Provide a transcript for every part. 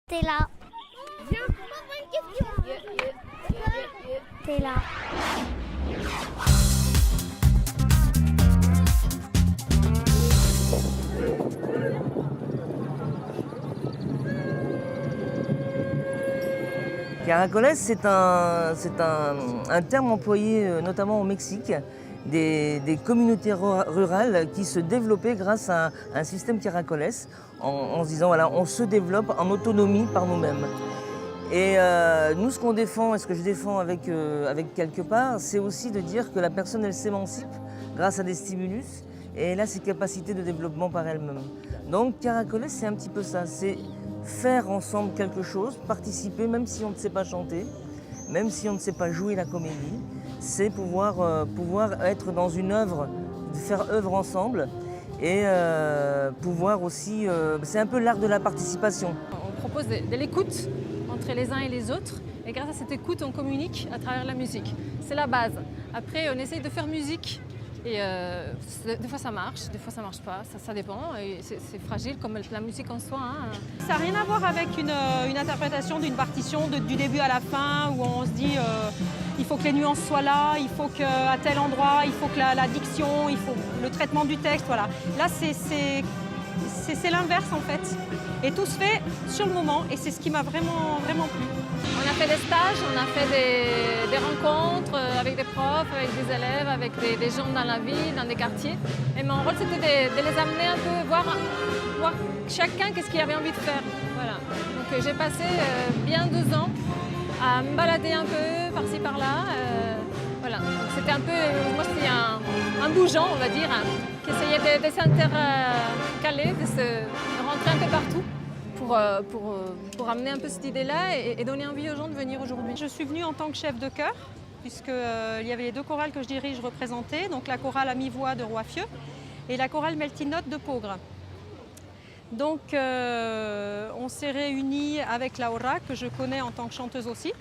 T'es là. Viens, pose-moi une question. T'es là. Caracoles, c'est un terme employé notamment au Mexique, des communautés rurales qui se développaient grâce à un système caracoles en se disant voilà, on se développe en autonomie par nous-mêmes. Et nous, ce qu'on défend et ce que je défends avec quelque part, c'est aussi de dire que la personne, elle s'émancipe grâce à des stimulus et elle a ses capacités de développement par elle-même. Donc Caracoles, c'est un petit peu ça, c'est faire ensemble quelque chose, participer, même si on ne sait pas chanter, même si on ne sait pas jouer la comédie, c'est pouvoir être dans une œuvre, faire œuvre ensemble et pouvoir aussi, c'est un peu l'art de la participation. On propose de l'écoute entre les uns et les autres et grâce à cette écoute, on communique à travers la musique. C'est la base. Après, on essaye de faire musique et des fois ça marche, des fois ça marche pas, ça dépend. Et c'est fragile comme la musique en soi. Hein. Ça n'a rien à voir avec une interprétation d'une partition du début à la fin où on se dit il faut que les nuances soient là, il faut qu'à tel endroit, il faut que la diction, il faut le traitement du texte, voilà. Là c'est l'inverse en fait. Et tout se fait sur le moment et c'est ce qui m'a vraiment plu. On a fait des stages, on a fait des rencontres avec des profs, avec des élèves, avec des gens dans la ville, dans des quartiers. Et mon rôle c'était de les amener un peu, voir chacun qu'est-ce qu'il avait envie de faire. Voilà. Donc j'ai passé bien 2 ans à me balader un peu par-ci par-là. Voilà. Donc c'était un peu, moi c'était un bougeon on va dire, qui essayait de s'intercaler, de rentrer un peu partout. Pour amener un peu cette idée-là et donner envie aux gens de venir aujourd'hui. Je suis venue en tant que chef de chœur, puisqu'il y avait les 2 chorales que je dirige représentées, donc la chorale à mi-voix de Roifieux et la chorale Melting Note de Peaugres. Donc on s'est réunis avec Laura, que je connais en tant que chanteuse aussi.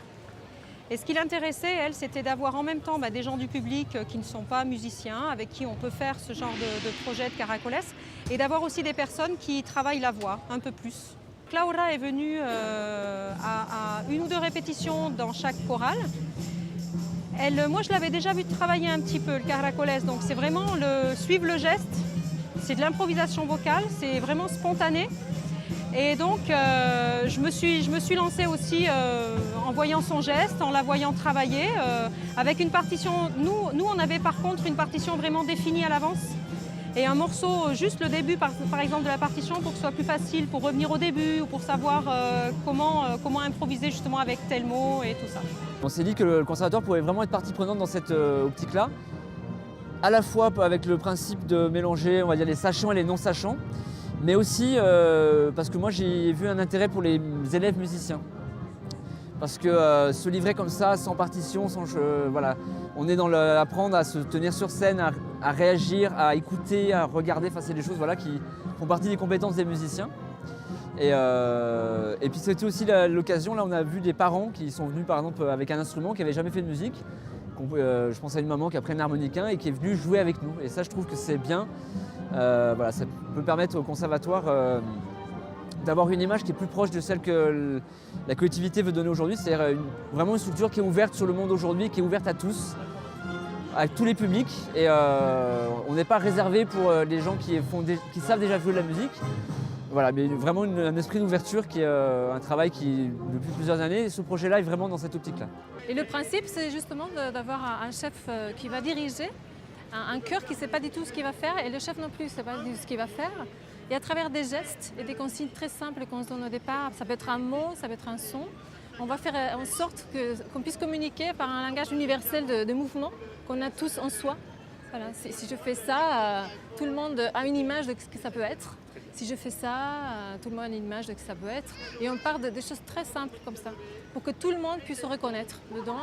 Et ce qui l'intéressait, elle, c'était d'avoir en même temps des gens du public qui ne sont pas musiciens, avec qui on peut faire ce genre de projet de Caracoles, et d'avoir aussi des personnes qui travaillent la voix un peu plus. Laura est venue à 1 ou 2 répétitions dans chaque chorale. Moi, je l'avais déjà vu travailler un petit peu, le Caracoles, donc c'est vraiment suivre le geste, c'est de l'improvisation vocale, c'est vraiment spontané. Et donc, je me suis lancée aussi en voyant son geste, en la voyant travailler, avec une partition. Nous, on avait par contre une partition vraiment définie à l'avance. Et un morceau, juste le début par exemple de la partition pour que ce soit plus facile, pour revenir au début ou pour savoir comment improviser justement avec tel mot et tout ça. On s'est dit que le conservatoire pouvait vraiment être partie prenante dans cette optique-là, à la fois avec le principe de mélanger, on va dire, les sachants et les non-sachants, mais aussi parce que moi j'ai vu un intérêt pour les élèves musiciens. Parce que se livrer comme ça, sans partition, voilà, on est dans apprendre à se tenir sur scène, à réagir, à écouter, à regarder. Enfin, c'est des choses voilà, qui font partie des compétences des musiciens. Et puis c'était aussi l'occasion, là on a vu des parents qui sont venus par exemple avec un instrument, qui n'avaient jamais fait de musique. Je pense à une maman qui a pris un harmonica et qui est venue jouer avec nous. Et ça je trouve que c'est bien. Voilà, ça peut permettre au conservatoire d'avoir une image qui est plus proche de celle que la collectivité veut donner aujourd'hui, c'est-à-dire vraiment une structure qui est ouverte sur le monde aujourd'hui, qui est ouverte à tous, à tous les publics. Et on n'est pas réservé pour les gens qui savent déjà jouer de la musique. Voilà, mais vraiment un esprit d'ouverture qui est un travail qui, depuis plusieurs années, ce projet-là est vraiment dans cette optique-là. Et le principe, c'est justement d'avoir un chef qui va diriger, un chœur qui ne sait pas du tout ce qu'il va faire et le chef non plus ne sait pas du tout ce qu'il va faire. Et à travers des gestes et des consignes très simples qu'on se donne au départ, ça peut être un mot, ça peut être un son, on va faire en sorte qu'on puisse communiquer par un langage universel de mouvement qu'on a tous en soi. Voilà, si je fais ça, tout le monde a une image de ce que ça peut être. Si je fais ça, tout le monde a une image de ce que ça peut être. Et on part des choses très simples comme ça, pour que tout le monde puisse se reconnaître dedans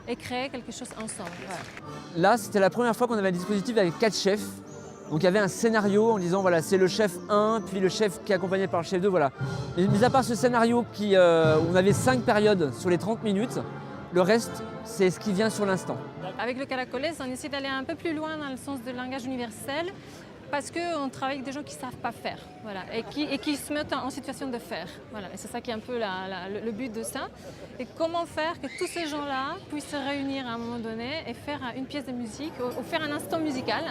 et créer quelque chose ensemble. Voilà. Là, c'était la première fois qu'on avait un dispositif avec 4 chefs. Donc il y avait un scénario en disant voilà, c'est le chef 1, puis le chef qui est accompagné par le chef 2, voilà. Mais mis à part ce scénario où on avait 5 périodes sur les 30 minutes, le reste, c'est ce qui vient sur l'instant. Avec le Caracoles, on essaie d'aller un peu plus loin dans le sens du langage universel parce qu'on travaille avec des gens qui ne savent pas faire, voilà, et qui se mettent en situation de faire. Voilà. Et c'est ça qui est un peu le but de ça. Et comment faire que tous ces gens-là puissent se réunir à un moment donné et faire une pièce de musique, ou faire un instant musical.